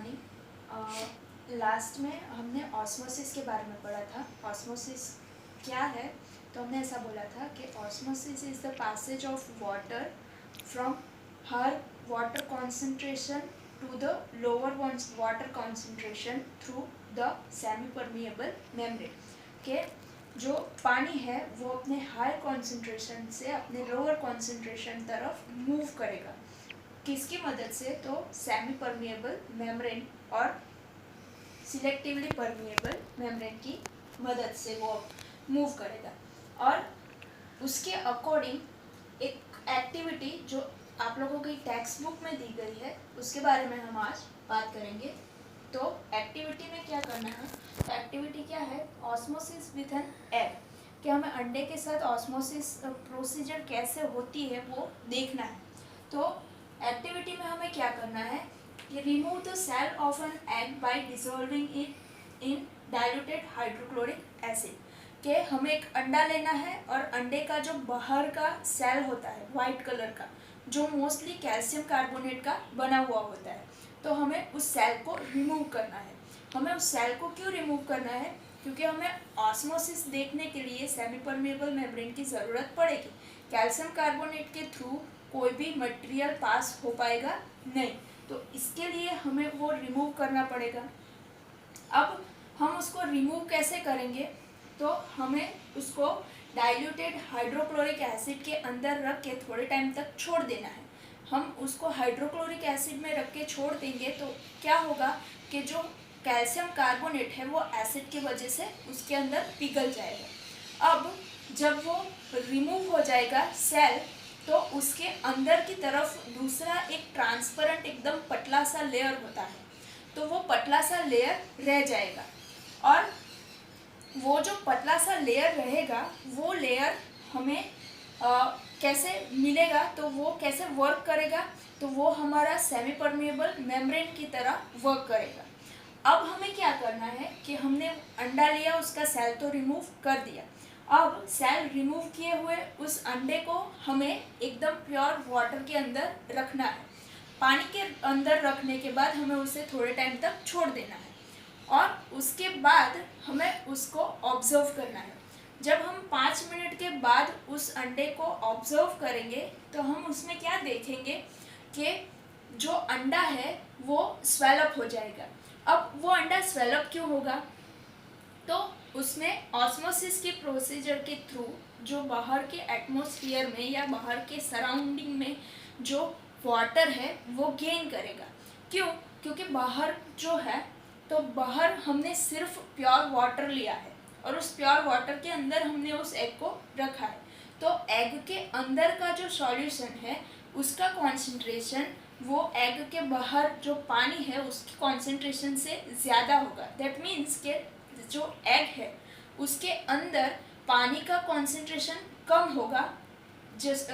Morning. Last में हमने osmosis के बारे में पढ़ा था। ऑस्मोसिस क्या है? तो हमने ऐसा बोला था कि osmosis is the passage of water from higher water concentration to the lower water concentration through the semi permeable membrane. के जो पानी है वो अपने हाई कॉन्सेंट्रेशन से अपने लोअर कॉन्सेंट्रेशन तरफ मूव करेगा। किसकी मदद से? तो सेमी परमिएबल मेम्ब्रेन और सिलेक्टिवली परमिएबल मेम्ब्रेन की मदद से वो मूव करेगा। और उसके अकॉर्डिंग एक एक्टिविटी जो आप लोगों की टेक्स्ट बुक में दी गई है उसके बारे में हम आज बात करेंगे। तो एक्टिविटी में क्या करना है? तो एक्टिविटी क्या है? ऑस्मोसिस विथ एन एग, कि हमें अंडे के साथ ऑस्मोसिस प्रोसीजर कैसे होती है वो देखना है। तो एक्टिविटी में हमें क्या करना है कि remove the cell of an egg by dissolving it in diluted hydrochloric acid. कि हमें एक अंडा लेना है और अंडे का जो बाहर का सेल होता है वाइट कलर का, जो मोस्टली कैल्शियम कार्बोनेट का बना हुआ होता है, तो हमें उस सेल को रिमूव करना है। हमें उस सेल को क्यों रिमूव करना है? क्योंकि हमें ऑस्मोसिस देखने के लिए सेमी परमिएबल मेम्ब्रेन की ज़रूरत पड़ेगी। कैल्शियम कार्बोनेट के थ्रू कोई भी मटेरियल पास हो पाएगा नहीं, तो इसके लिए हमें वो रिमूव करना पड़ेगा। अब हम उसको रिमूव कैसे करेंगे? तो हमें उसको डाइल्यूटेड हाइड्रोक्लोरिक एसिड के अंदर रख के थोड़े टाइम तक छोड़ देना है। हम उसको हाइड्रोक्लोरिक एसिड में रख के छोड़ देंगे तो क्या होगा कि जो कैल्शियम कार्बोनेट है वो एसिड की वजह से उसके अंदर पिघल जाएगा। अब जब वो रिमूव हो जाएगा सेल, तो उसके अंदर की तरफ दूसरा एक ट्रांसपेरेंट एकदम पतला सा लेयर होता है, तो वो पतला सा लेयर रह जाएगा। और वो जो पतला सा लेयर रहेगा वो लेयर हमें कैसे मिलेगा? तो वो कैसे वर्क करेगा? तो वो हमारा सेमी परमिएबल मेम्ब्रेन की तरह वर्क करेगा। अब हमें क्या करना है कि हमने अंडा लिया, उसका सेल तो रिमूव कर दिया। अब सेल रिमूव किए हुए उस अंडे को हमें एकदम प्योर वाटर के अंदर रखना है। पानी के अंदर रखने के बाद हमें उसे थोड़े टाइम तक छोड़ देना है और उसके बाद हमें उसको ऑब्जर्व करना है। जब हम 5 मिनट के बाद उस अंडे को ऑब्जर्व करेंगे तो हम उसमें क्या देखेंगे कि जो अंडा है वो स्वेलअप हो जाएगा। अब वो अंडा स्वेलअप क्यों होगा? तो उसमें ऑस्मोसिस के प्रोसीजर के थ्रू जो बाहर के एटमॉस्फेयर में या बाहर के सराउंडिंग में जो वाटर है वो गेन करेगा। क्यों? क्योंकि बाहर जो है, तो बाहर हमने सिर्फ प्योर वाटर लिया है और उस प्योर वाटर के अंदर हमने उस एग को रखा है। तो एग के अंदर का जो सॉल्यूशन है उसका कॉन्सेंट्रेशन वो एग के बाहर जो पानी है उसकी कॉन्सेंट्रेशन से ज़्यादा होगा। दैट मीन्स के जो एग है उसके अंदर पानी का कॉन्सेंट्रेशन कम होगा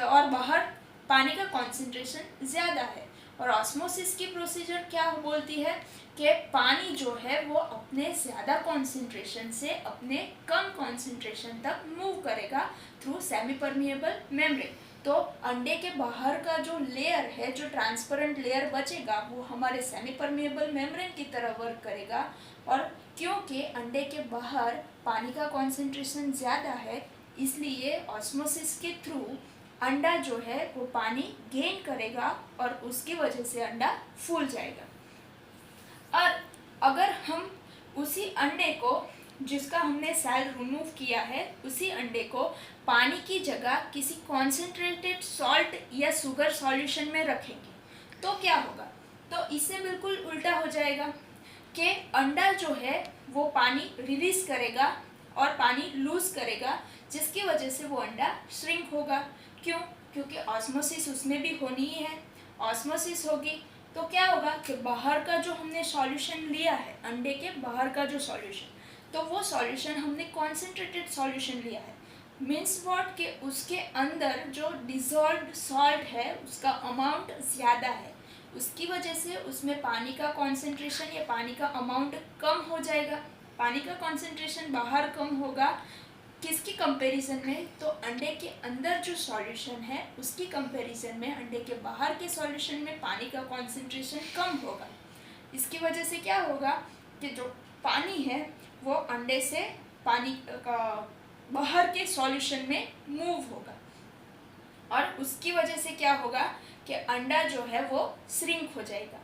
और बाहर पानी का कॉन्सेंट्रेशन ज़्यादा है। और ऑस्मोसिस की प्रोसीजर क्या बोलती है कि पानी जो है वो अपने ज़्यादा कॉन्सेंट्रेशन से अपने कम कॉन्सेंट्रेशन तक मूव करेगा थ्रू सेमी परमिएबल मेम्ब्रेन। तो अंडे के बाहर का जो लेयर है, जो ट्रांसपेरेंट लेयर बचेगा, वो हमारे सेमी परमिएबल मेम्ब्रेन की तरह वर्क करेगा। और क्योंकि अंडे के बाहर पानी का कॉन्सेंट्रेशन ज़्यादा है, इसलिए ऑस्मोसिस के थ्रू अंडा जो है वो पानी गेन करेगा और उसकी वजह से अंडा फूल जाएगा। और अगर हम उसी अंडे को, जिसका हमने सेल रिमूव किया है, उसी अंडे को पानी की जगह किसी कॉन्सेंट्रेटेड सॉल्ट या शुगर सॉल्यूशन में रखेंगे तो क्या होगा? तो इससे बिल्कुल उल्टा हो जाएगा कि अंडा जो है वो पानी रिलीज करेगा और पानी लूज करेगा, जिसकी वजह से वो अंडा श्रिंक होगा। क्यों? क्योंकि ऑस्मोसिस उसमें भी होनी ही है। ऑस्मोसिस होगी तो क्या होगा कि बाहर का जो हमने सॉल्यूशन लिया है, अंडे के बाहर का जो सॉल्यूशन, तो वो सॉल्यूशन हमने कॉन्सेंट्रेटेड सॉल्यूशन लिया है। मीन्स व्हाट कि उसके अंदर जो डिज़ोल्व्ड सॉल्ट है उसका अमाउंट ज़्यादा है, उसकी वजह से उसमें पानी का कॉन्सेंट्रेशन या पानी का अमाउंट कम हो जाएगा। पानी का कॉन्सेंट्रेशन बाहर कम होगा किसकी कंपैरिजन में? तो अंडे के अंदर जो सॉल्यूशन है उसकी कंपैरिजन में अंडे के बाहर के सॉल्यूशन में पानी का कॉन्सेंट्रेशन कम होगा। इसकी वजह से क्या होगा कि जो पानी है वो अंडे से पानी का बाहर के सॉल्यूशन में मूव होगा, और उसकी वजह से क्या होगा कि अंडा जो है वो श्रिंक हो जाएगा।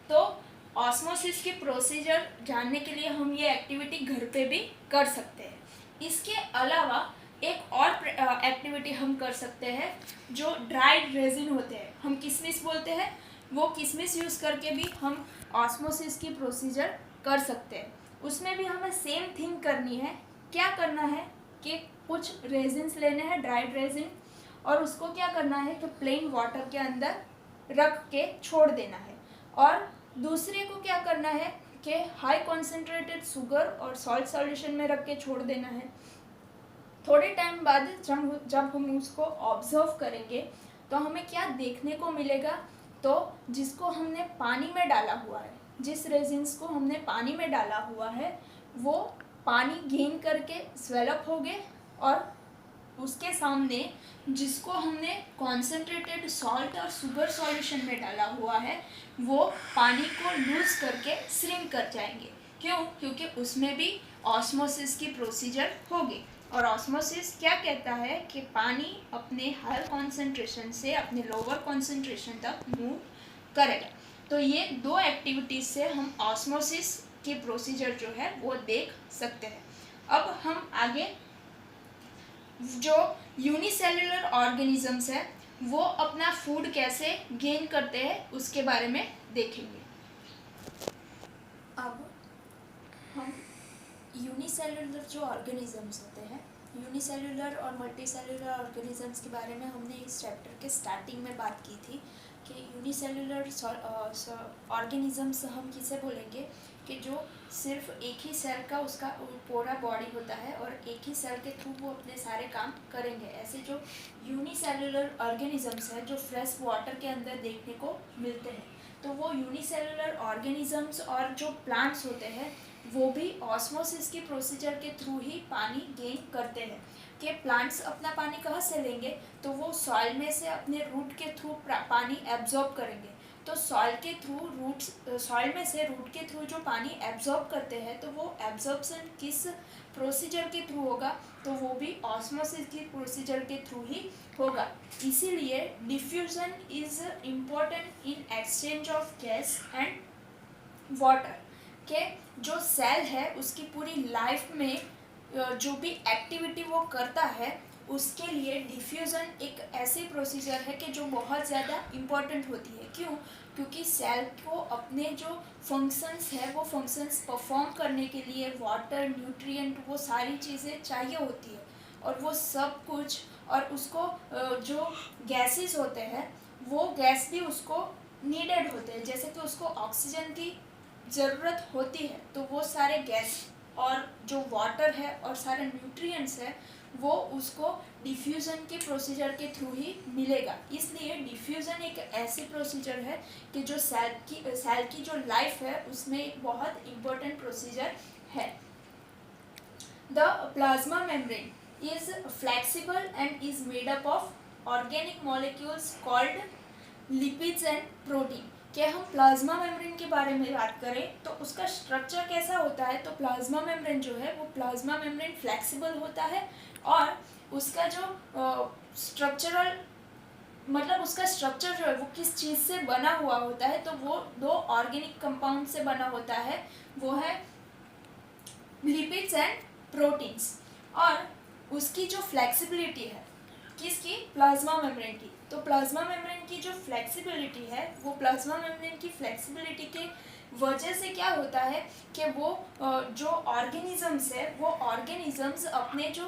तो ऑस्मोसिस के प्रोसीजर जानने के लिए हम ये एक्टिविटी घर पे भी कर सकते हैं। इसके अलावा एक और एक्टिविटी हम कर सकते हैं, जो ड्राइड रेजिन होते हैं, हम किशमिश बोलते हैं, वो किशमिश यूज़ करके भी हम ऑस्मोसिस की प्रोसीजर कर सकते हैं। उसमें भी हमें सेम थिंग करनी है। क्या करना है कि कुछ रेजिन्स लेने हैं, ड्राइड रेजिन, और उसको क्या करना है कि प्लेन वाटर के अंदर रख के छोड़ देना है, और दूसरे को क्या करना है कि हाई कॉन्सेंट्रेटेड शुगर और सॉल्ट सॉल्यूशन में रख के छोड़ देना है। थोड़े टाइम बाद जब हम उसको ऑब्जर्व करेंगे तो हमें क्या देखने को मिलेगा, तो जिसको हमने पानी में डाला हुआ है, जिस रेजिन्स को हमने पानी में डाला हुआ है, वो पानी गेन करके स्वेलअप हो गए, और उसके सामने जिसको हमने कॉन्सेंट्रेटेड सॉल्ट और शुगर सॉल्यूशन में डाला हुआ है, वो पानी को लूज करके श्रिंक कर जाएंगे। क्यों? क्योंकि उसमें भी ऑस्मोसिस की प्रोसीजर होगी, और ऑस्मोसिस क्या कहता है कि पानी अपने हायर कॉन्सेंट्रेशन से अपने लोअर कॉन्सेंट्रेशन तक मूव करेगा। तो ये दो एक्टिविटीज़ से हम ऑस्मोसिस की प्रोसीजर जो है वो देख सकते हैं। अब हम आगे जो यूनिसेल्युलर ऑर्गेनिजम्स है वो अपना फूड कैसे गेन करते हैं उसके बारे में देखेंगे। अब हम यूनिसेल्युलर जो ऑर्गेनिजम्स होते हैं, यूनिसेल्युलर और मल्टीसेल्युलर ऑर्गेनिजम्स के बारे में हमने इस चैप्टर के स्टार्टिंग में बात की थी कि यूनिसेल्युलर ऑर्गेनिजम्स हम किसे बोलेंगे कि जो सिर्फ एक ही सेल का उसका पूरा बॉडी होता है और एक ही सेल के थ्रू वो अपने सारे काम करेंगे। ऐसे जो यूनिसेल्युलर ऑर्गेनिजम्स हैं जो फ्रेश वाटर के अंदर देखने को मिलते हैं, तो वो यूनिसेल्युलर ऑर्गेनिजम्स और जो प्लांट्स होते हैं वो भी ऑस्मोसिस की प्रोसीजर के थ्रू ही पानी गेन करते हैं। कि प्लांट्स अपना पानी कहाँ से लेंगे, तो वो सॉइल में से अपने रूट के थ्रू पानी एब्जॉर्ब करेंगे। तो सॉइल के थ्रू रूट्स, सॉइल में से रूट के थ्रू जो पानी एब्जॉर्ब करते हैं, तो वो एब्जॉर्प्शन किस प्रोसीजर के थ्रू होगा, तो वो भी ऑस्मोसिस की प्रोसीजर के थ्रू ही होगा। इसीलिए diffusion is important in exchange of gas and water. के जो सेल है उसकी पूरी लाइफ में जो भी एक्टिविटी वो करता है उसके लिए डिफ्यूज़न एक ऐसी प्रोसीजर है कि जो बहुत ज़्यादा इम्पॉर्टेंट होती है। क्यों? क्योंकि सेल को अपने जो फंक्शंस है वो फंक्शंस परफॉर्म करने के लिए वाटर, न्यूट्रिएंट, वो सारी चीज़ें चाहिए होती है, और वो सब कुछ, और उसको जो गैसेस होते हैं वो गैस भी उसको नीडेड होते हैं। जैसे कि उसको ऑक्सीजन की ज़रूरत होती है, तो वो सारे गैस और जो वाटर है और सारे न्यूट्रिएंट्स है वो उसको डिफ्यूज़न के प्रोसीजर के थ्रू ही मिलेगा। इसलिए डिफ्यूज़न एक ऐसी प्रोसीजर है कि जो सेल की जो लाइफ है उसमें एक बहुत इम्पोर्टेंट प्रोसीजर है। The plasma membrane is flexible and is made up of organic molecules called lipids and protein. कि हम प्लाज्मा मेम्ब्रेन के बारे में बात करें तो उसका स्ट्रक्चर कैसा होता है, तो प्लाज्मा मेम्ब्रेन जो है वो प्लाज्मा मेम्ब्रेन फ्लेक्सिबल होता है, और उसका जो स्ट्रक्चरल मतलब उसका स्ट्रक्चर जो है वो किस चीज़ से बना हुआ होता है, तो वो दो ऑर्गेनिक कंपाउंड से बना होता है, वो है लिपिड्स एंड प्रोटीन्स। और उसकी जो फ्लेक्सिबिलिटी है किसकी, प्लाज्मा मेम्ब्रेन की, तो प्लाज्मा मेम्ब्रेन की जो फ्लेक्सिबिलिटी है वो प्लाज्मा मेम्ब्रेन की फ्लेक्सिबिलिटी के वजह से क्या होता है कि वो जो ऑर्गेनिजम्स है वो ऑर्गेनिजम्स अपने जो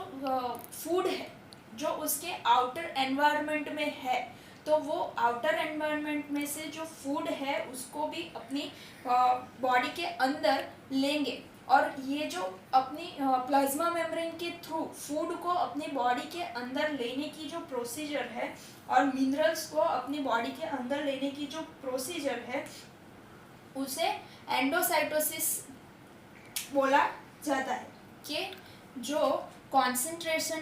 फूड है जो उसके आउटर एनवायरनमेंट में है, तो वो आउटर एनवायरनमेंट में से जो फूड है उसको भी अपनी बॉडी के अंदर लेंगे, और ये जो अपनी प्लाज्मा मेम्ब्रेन के थ्रू फूड को अपनी बॉडी के अंदर लेने की जो प्रोसीजर है और मिनरल्स को अपनी बॉडी के अंदर लेने की जो प्रोसीजर है उसे एंडोसाइटोसिस बोला जाता है। कि जो कॉन्सेंट्रेशन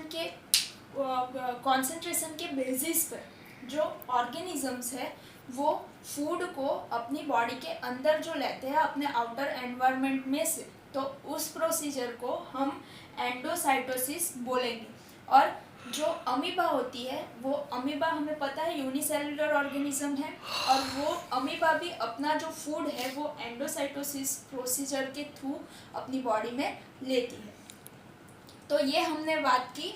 के बेसिस पर जो ऑर्गेनिजम्स है वो फूड को अपनी बॉडी के अंदर जो लेते हैं अपने आउटर एनवायरनमेंट में से, तो उस प्रोसीजर को हम एंडोसाइटोसिस बोलेंगे। और जो अमीबा होती है, वो अमीबा हमें पता है यूनिसेलुलर ऑर्गेनिज्म है, और वो अमीबा भी अपना जो फूड है वो एंडोसाइटोसिस प्रोसीजर के थ्रू अपनी बॉडी में लेती है। तो ये हमने बात की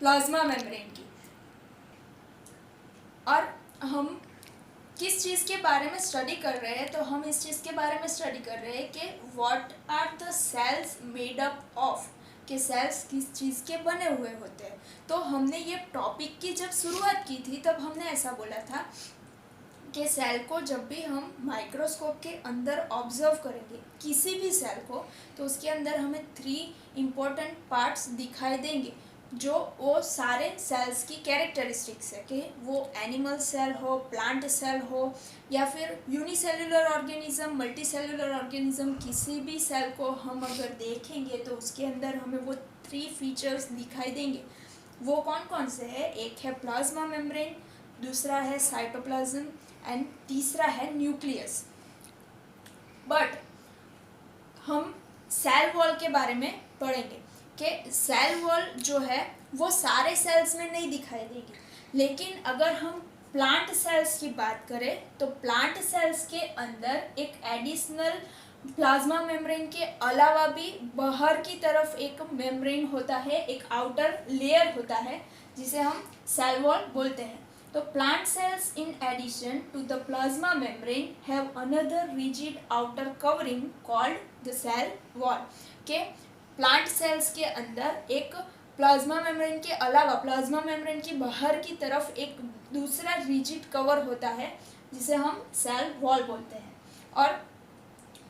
प्लाज्मा मेम्ब्रेन की। और हम किस चीज़ के बारे में स्टडी कर रहे हैं, तो हम इस चीज़ के बारे में स्टडी कर रहे हैं कि what are the cells made up of, कि सेल्स किस चीज़ के बने हुए होते हैं। तो हमने ये टॉपिक की जब शुरुआत की थी तब हमने ऐसा बोला था कि सेल को जब भी हम माइक्रोस्कोप के अंदर ऑब्जर्व करेंगे किसी भी सेल को, तो उसके अंदर हमें 3 इम्पोर्टेंट पार्ट्स दिखाई देंगे, जो वो सारे सेल्स की कैरेक्टरिस्टिक्स है, कि वो एनिमल सेल हो, प्लांट सेल हो, या फिर यूनिसेलुलर ऑर्गेनिज्म, मल्टीसेलुलर ऑर्गेनिज्म, किसी भी सेल को हम अगर देखेंगे तो उसके अंदर हमें वो 3 फीचर्स दिखाई देंगे। वो कौन कौन से है? एक है प्लाज्मा मेम्ब्रेन, दूसरा है साइटोप्लाज्म, एंड तीसरा है न्यूक्लियस। बट हम सेल वॉल के बारे में पढ़ेंगे कि सेल वॉल जो है वो सारे सेल्स में नहीं दिखाई देगी, लेकिन अगर हम प्लांट सेल्स की बात करें तो प्लांट सेल्स के अंदर एक एडिशनल प्लाज्मा मेम्ब्रेन के अलावा भी बाहर की तरफ एक मेम्ब्रेन होता है, एक आउटर लेयर होता है, जिसे हम सेल वॉल बोलते हैं। तो plant cells in addition to the plasma membrane have another rigid outer covering called the cell wall। के प्लांट सेल्स के अंदर एक प्लाज्मा मेम्ब्रेन के अलावा प्लाज्मा मेम्ब्रेन की बाहर की तरफ एक दूसरा रिजिड कवर होता है, जिसे हम सेल वॉल बोलते हैं। और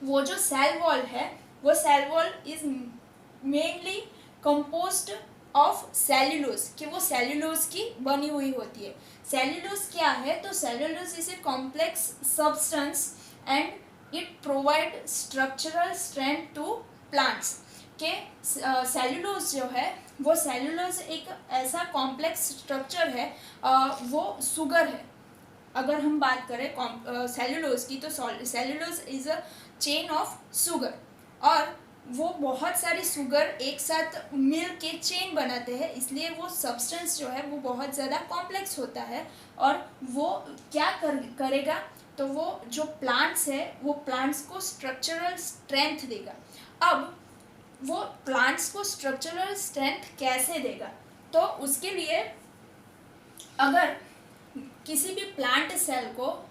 वो जो सेल वॉल है, वो cell wall is mainly composed of cellulose, कि वो सेल्यूलोज की बनी हुई होती है। सेल्यूलोज क्या है? तो cellulose is a complex substance and it provide structural strength to plants. के सेल्यूलोज जो है वो सेल्यूलोज एक ऐसा कॉम्प्लेक्स स्ट्रक्चर है, वो शुगर है। अगर हम बात करें सेल्यूलोज की, तो cellulose is a chain of sugar, और वो बहुत सारी शुगर एक साथ मिल के चेन बनाते हैं, इसलिए वो सब्सटेंस जो है वो बहुत ज़्यादा कॉम्प्लेक्स होता है। और वो क्या करेगा? तो वो जो प्लांट्स है वो प्लांट्स को स्ट्रक्चरल स्ट्रेंथ देगा। अब वो प्लांट्स को स्ट्रक्चरल स्ट्रेंथ कैसे देगा? तो उसके लिए अगर किसी भी प्लांट सेल को,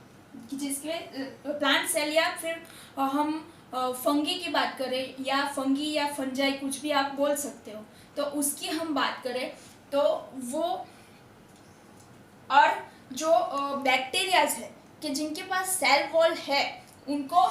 जिसमें प्लांट सेल या फिर हम फंगी की बात करें, या फंगी या फंजाई कुछ भी आप बोल सकते हो, तो उसकी हम बात करें तो वो, और जो बैक्टीरियाज है कि जिनके पास सेल वॉल है, उनको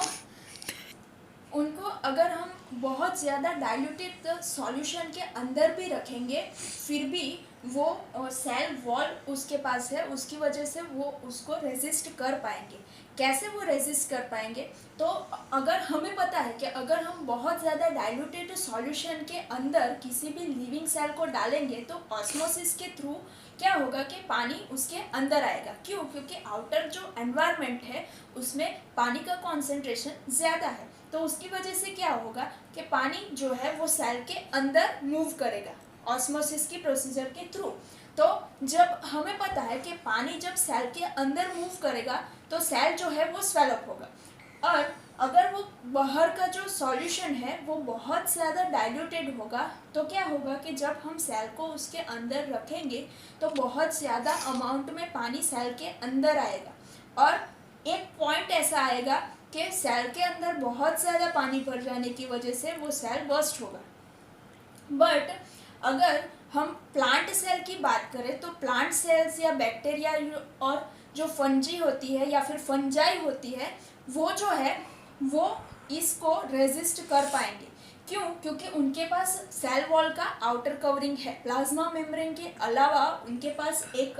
अगर हम बहुत ज़्यादा डाइल्यूटेड सॉल्यूशन के अंदर भी रखेंगे, फिर भी वो सेल वॉल उसके पास है, उसकी वजह से वो उसको रेजिस्ट कर पाएंगे। कैसे वो रेजिस्ट कर पाएंगे? तो अगर हमें पता है कि अगर हम बहुत ज़्यादा डाइल्यूटेड सॉल्यूशन के अंदर किसी भी लिविंग सेल को डालेंगे तो ऑस्मोसिस के थ्रू क्या होगा कि पानी उसके अंदर आएगा। क्यों? क्योंकि आउटर जो एनवायरनमेंट है उसमें पानी का कॉन्सेंट्रेशन ज़्यादा है, तो उसकी वजह से क्या होगा कि पानी जो है वो सेल के अंदर मूव करेगा ऑस्मोसिस की प्रोसीजर के थ्रू। तो जब हमें पता है कि पानी जब सेल के अंदर मूव करेगा तो सेल जो है वो स्वेल अप होगा, और अगर वो बाहर का जो सॉल्यूशन है वो बहुत ज़्यादा डाइल्यूटेड होगा तो क्या होगा कि जब हम सेल को उसके अंदर रखेंगे तो बहुत ज़्यादा अमाउंट में पानी सेल के अंदर आएगा, और एक पॉइंट ऐसा आएगा कि सेल के अंदर बहुत ज़्यादा पानी भर जाने की वजह से वो सेल बर्स्ट होगा। बट अगर हम प्लांट सेल की बात करें तो प्लांट सेल्स या बैक्टीरिया और जो फंजी होती है या फिर फंजाई होती है, वो जो है वो इसको रेजिस्ट कर पाएंगे। क्यों? क्योंकि उनके पास सेल वॉल का आउटर कवरिंग है। प्लाज्मा मेम्ब्रेन के अलावा उनके पास एक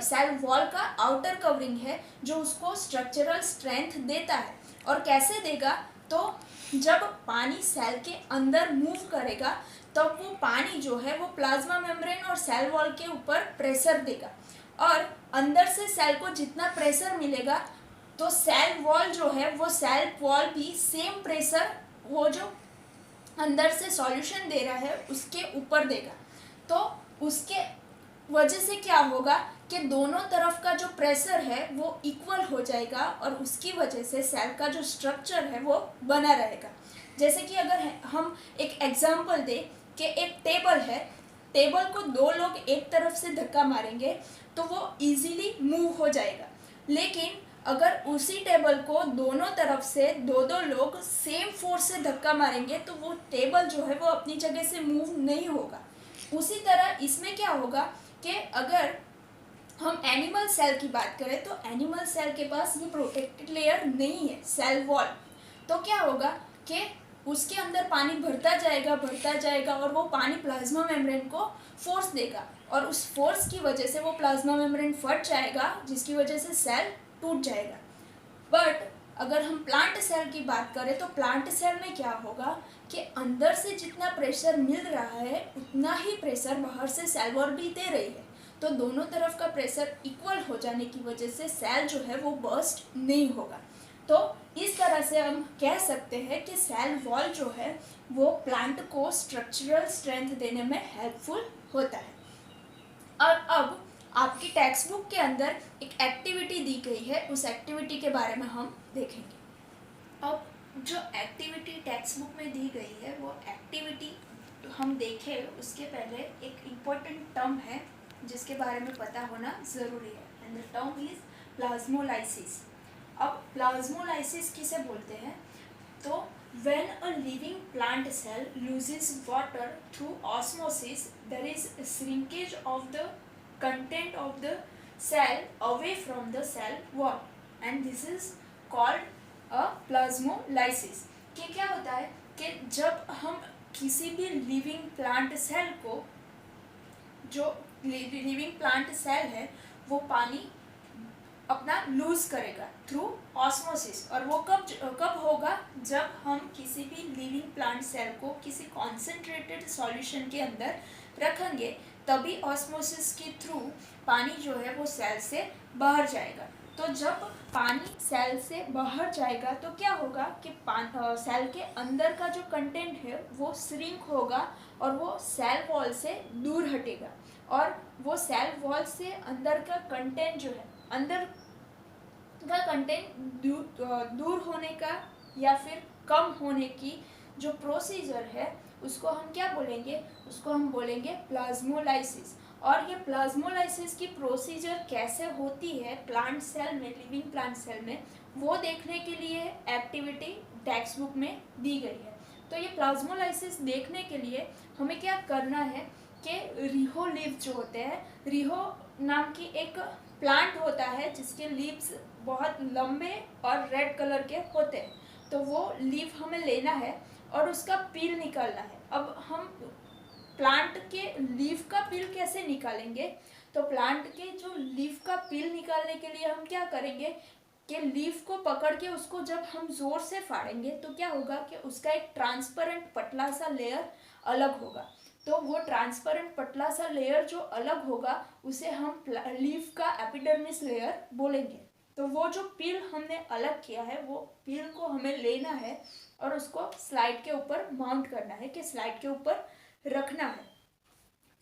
सेल वॉल का आउटर कवरिंग है जो उसको स्ट्रक्चरल स्ट्रेंथ देता है। और कैसे देगा? तो जब पानी सेल के अंदर मूव करेगा तब वो पानी जो है वो प्लाज्मा मेम्ब्रेन और सेल वॉल के ऊपर प्रेशर देगा, और अंदर से सेल को जितना प्रेशर मिलेगा तो सेल वॉल जो है वो सेल वॉल भी सेम प्रेशर वो जो अंदर से सॉल्यूशन दे रहा है उसके ऊपर देगा। तो उसके वजह से क्या होगा कि दोनों तरफ का जो प्रेशर है वो इक्वल हो जाएगा और उसकी वजह से सेल का जो स्ट्रक्चर है वो बना रहेगा। जैसे कि अगर हम एक एग्जांपल दें कि एक टेबल है, टेबल को दो लोग एक तरफ से धक्का मारेंगे तो वो इजीली मूव हो जाएगा, लेकिन अगर उसी टेबल को दोनों तरफ से दो दो लोग सेम फोर्स से धक्का मारेंगे तो वो टेबल जो है वो अपनी जगह से मूव नहीं होगा। उसी तरह इसमें क्या होगा कि अगर हम एनिमल सेल की बात करें तो एनिमल सेल के पास ये प्रोटेक्टेड लेयर नहीं है, सेल वॉल। तो क्या होगा कि उसके अंदर पानी भरता जाएगा और वो पानी प्लाज्मा मेम्ब्रेन को फोर्स देगा और उस फोर्स की वजह से वो प्लाज्मा मेम्ब्रेन फट जाएगा, जिसकी वजह से सेल टूट जाएगा। बट अगर हम प्लांट सेल की बात करें तो प्लांट सेल में क्या होगा कि अंदर से जितना प्रेशर मिल रहा है उतना ही प्रेशर बाहर से सेल वॉल भी दे रही है, तो दोनों तरफ का प्रेशर इक्वल हो जाने की वजह से सेल जो है वो बर्स्ट नहीं होगा। तो इस तरह से हम कह सकते हैं कि सेल वॉल जो है वो प्लांट को स्ट्रक्चरल स्ट्रेंथ देने में हेल्पफुल होता है। और अब आपकी टेक्स्ट बुक के अंदर एक एक्टिविटी दी गई है, उस एक्टिविटी के बारे में हम देखेंगे। अब जो एक्टिविटी टेक्स्ट बुक में दी गई है वो एक्टिविटी हम देखें उसके पहले एक इम्पोर्टेंट टर्म है जिसके बारे में पता होना ज़रूरी है, and the term is plasmolysis. अब प्लाज्मोलाइसिस किसे बोलते हैं? तो when a living plant cell loses water through osmosis, there is a shrinkage of the content of the cell away from the cell wall, and this is called a plasmolysis। कि क्या होता है कि जब हम किसी भी लिविंग प्लांट सेल को, जो लिविंग प्लांट सेल है वो पानी अपना लूज करेगा थ्रू ऑस्मोसिस, और वो कब होगा? जब हम किसी भी लिविंग प्लांट सेल को किसी कॉन्सेंट्रेटेड सॉल्यूशन के अंदर रखेंगे, तभी ऑस्मोसिस के थ्रू पानी जो है वो सेल से बाहर जाएगा। तो जब पानी सेल से बाहर जाएगा तो क्या होगा कि सेल के अंदर का जो कंटेंट है वो श्रिंक होगा और वो सेल वॉल से दूर हटेगा, और वो सेल वॉल से अंदर का कंटेंट जो है, अंदर का कंटेंट दूर होने का या फिर कम होने की जो प्रोसीजर है उसको हम क्या बोलेंगे? उसको हम बोलेंगे प्लाज्मोलाइसिस। और ये प्लाज्मोलाइसिस की प्रोसीजर कैसे होती है प्लांट सेल में, लिविंग प्लांट सेल में, वो देखने के लिए एक्टिविटी टेक्स्ट बुक में दी गई है। तो ये प्लाज्मोलाइसिस देखने के लिए हमें क्या करना है कि रिहो लीव जो होते हैं, रिहो नाम की एक प्लांट होता है जिसके लीव्स बहुत लंबे और रेड कलर के होते हैं, तो वो लीफ हमें लेना है और उसका पील निकालना है। अब हम प्लांट के लीफ का पील कैसे निकालेंगे? तो प्लांट के जो लीफ का पील निकालने के लिए हम क्या करेंगे कि लीफ को पकड़ के उसको जब हम जोर से फाड़ेंगे तो क्या होगा कि उसका एक ट्रांसपेरेंट पतला सा लेयर अलग होगा। तो वो ट्रांसपेरेंट पतला सा लेयर जो अलग होगा उसे हम लीफ का एपिडर्मिस लेयर बोलेंगे। तो वो जो पील हमने अलग किया है वो पील को हमें लेना है और उसको स्लाइड के ऊपर माउंट करना है, कि स्लाइड के ऊपर रखना है।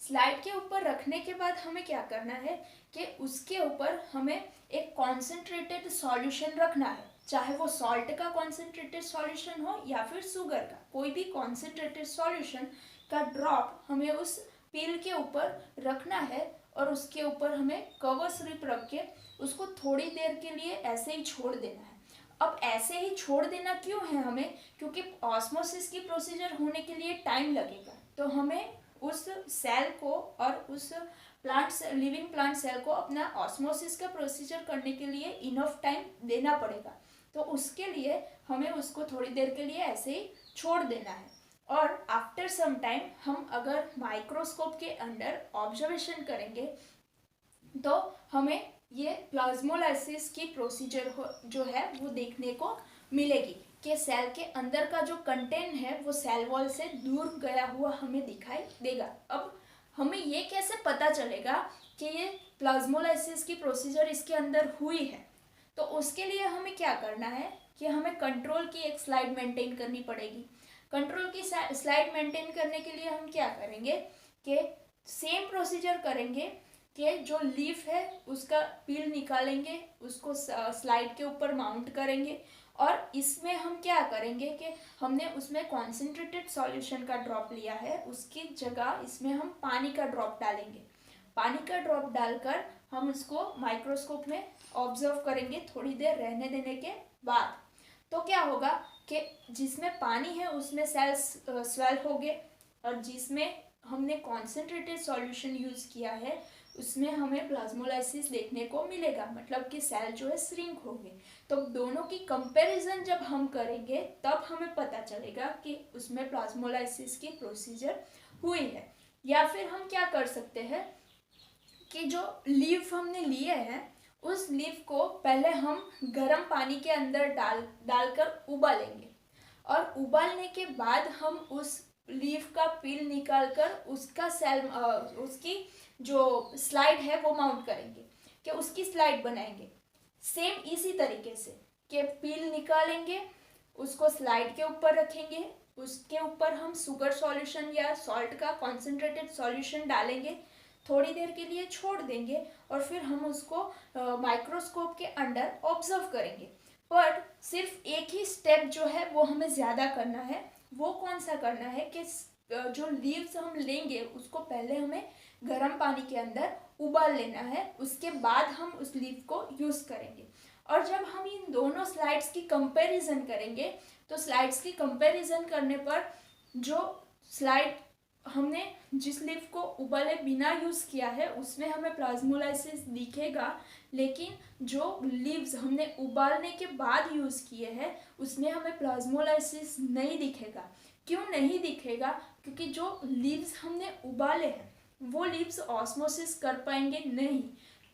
स्लाइड के ऊपर रखने के बाद हमें क्या करना है कि उसके ऊपर हमें एक कॉन्सेंट्रेटेड सॉल्यूशन रखना है, चाहे वो सॉल्ट का कॉन्सेंट्रेटेड सॉल्यूशन हो या फिर शुगर का, कोई भी कॉन्सेंट्रेटेड सॉल्यूशन का ड्रॉप हमें उस पील के ऊपर रखना है और उसके ऊपर हमें कवर स्लिप रख के उसको थोड़ी देर के लिए ऐसे ही छोड़ देना है। अब ऐसे ही छोड़ देना क्यों है हमें? क्योंकि ऑस्मोसिस की प्रोसीजर होने के लिए टाइम लगेगा, तो हमें उस सेल को और उस लिविंग प्लांट सेल को अपना ऑस्मोसिस का प्रोसीजर करने के लिए इनफ टाइम देना पड़ेगा। तो उसके लिए हमें उसको थोड़ी देर के लिए ऐसे ही छोड़ देना है। और आफ्टर सम टाइम हम अगर माइक्रोस्कोप के अंडर ऑब्जर्वेशन करेंगे तो हमें ये प्लाज्मोलाइसिस की प्रोसीजर जो है वो देखने को मिलेगी कि सेल के अंदर का जो कंटेंट है वो सेल वॉल से दूर गया हुआ हमें दिखाई देगा। अब हमें ये कैसे पता चलेगा कि ये प्लाज्मोलाइसिस की प्रोसीजर इसके अंदर हुई है, तो उसके लिए हमें क्या करना है कि हमें कंट्रोल की एक स्लाइड मेंटेन करनी पड़ेगी। कंट्रोल की स्लाइड मेंटेन करने के लिए हम क्या करेंगे कि सेम प्रोसीजर करेंगे कि जो लीफ है उसका पील निकालेंगे, उसको स्लाइड के ऊपर माउंट करेंगे, और इसमें हम क्या करेंगे कि हमने उसमें कॉन्सेंट्रेटेड सॉल्यूशन का ड्रॉप लिया है, उसकी जगह इसमें हम पानी का ड्रॉप डालेंगे। पानी का ड्रॉप डालकर हम इसको माइक्रोस्कोप में ऑब्जर्व करेंगे थोड़ी देर रहने देने के बाद। तो क्या होगा कि जिसमें पानी है उसमें सेल्स स्वेल हो गए, और जिसमें हमने कॉन्सेंट्रेटेड सॉल्यूशन यूज़ किया है उसमें हमें प्लाज्मोलाइसिस देखने को मिलेगा, मतलब कि सेल जो है श्रिंक हो गए। तो दोनों की कंपैरिजन जब हम करेंगे तब हमें पता चलेगा कि उसमें प्लाज्मोलाइसिस की प्रोसीजर हुई है। या फिर हम क्या कर सकते हैं कि जो लीफ हमने लिए हैं उस लीफ को पहले हम गर्म पानी के अंदर डालकर उबालेंगे, और उबालने के बाद हम उस लीफ का पील निकालकर उसका उसकी जो स्लाइड है वो माउंट करेंगे, कि उसकी स्लाइड बनाएंगे। सेम इसी तरीके से कि पील निकालेंगे, उसको स्लाइड के ऊपर रखेंगे, उसके ऊपर हम शुगर सॉल्यूशन या सॉल्ट का कॉन्सेंट्रेटेड सॉल्यूशन डालेंगे, थोड़ी देर के लिए छोड़ देंगे, और फिर हम उसको माइक्रोस्कोप के अंडर ऑब्जर्व करेंगे। पर सिर्फ एक ही स्टेप जो है वो हमें ज़्यादा करना है। वो कौन सा करना है कि जो लीव्स हम लेंगे उसको पहले हमें गर्म पानी के अंदर उबाल लेना है, उसके बाद हम उस लीफ को यूज़ करेंगे। और जब हम इन दोनों स्लाइड्स की कंपैरिजन करेंगे तो स्लाइड्स की कंपैरिजन करने पर जो स्लाइड हमने जिस लीफ को उबाले बिना यूज़ किया है उसमें हमें प्लाज्मोलाइसिस दिखेगा, लेकिन जो लीव्स हमने उबालने के बाद यूज़ किए हैं उसमें हमें प्लाज्मोलाइसिस नहीं दिखेगा। क्यों नहीं दिखेगा? क्योंकि जो लीव्स हमने उबाले हैं वो लीव्स ऑस्मोसिस कर पाएंगे नहीं।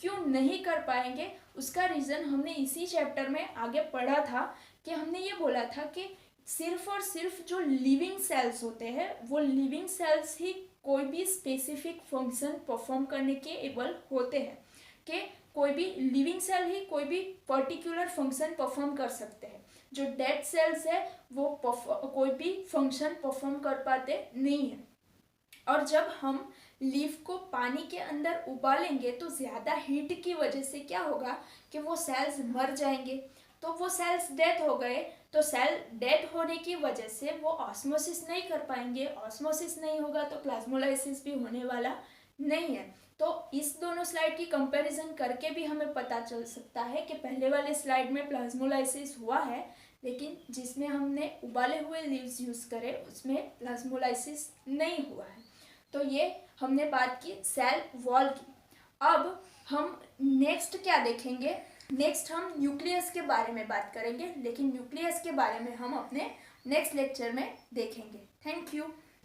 क्यों नहीं कर पाएंगे उसका रीज़न हमने इसी चैप्टर में आगे पढ़ा था, कि हमने ये बोला था कि सिर्फ और सिर्फ जो लिविंग सेल्स होते हैं वो लिविंग सेल्स ही कोई भी स्पेसिफिक फंक्शन परफॉर्म करने के एबल होते हैं, कि कोई भी लिविंग सेल ही कोई भी पर्टिकुलर फंक्शन परफॉर्म कर सकते हैं। जो डेड सेल्स है वो कोई भी फंक्शन परफॉर्म कर पाते नहीं है। और जब हम लीफ को पानी के अंदर उबालेंगे तो ज़्यादा हीट की वजह से क्या होगा कि वो सेल्स मर जाएंगे। तो वो सेल्स डेथ हो गए, तो सेल डेड होने की वजह से वो ऑस्मोसिस नहीं कर पाएंगे। ऑस्मोसिस नहीं होगा तो प्लाज्मोलाइसिस भी होने वाला नहीं है। तो इस दोनों स्लाइड की कंपैरिजन करके भी हमें पता चल सकता है कि पहले वाले स्लाइड में प्लाज्मोलाइसिस हुआ है, लेकिन जिसमें हमने उबाले हुए लीव्स यूज़ करे उसमें प्लाज्मोलाइसिस नहीं हुआ है। तो ये हमने बात की सेल वॉल की। अब हम नेक्स्ट क्या देखेंगे? नेक्स्ट हम न्यूक्लियस के बारे में बात करेंगे, लेकिन न्यूक्लियस के बारे में हम अपने नेक्स्ट लेक्चर में देखेंगे। Thank you.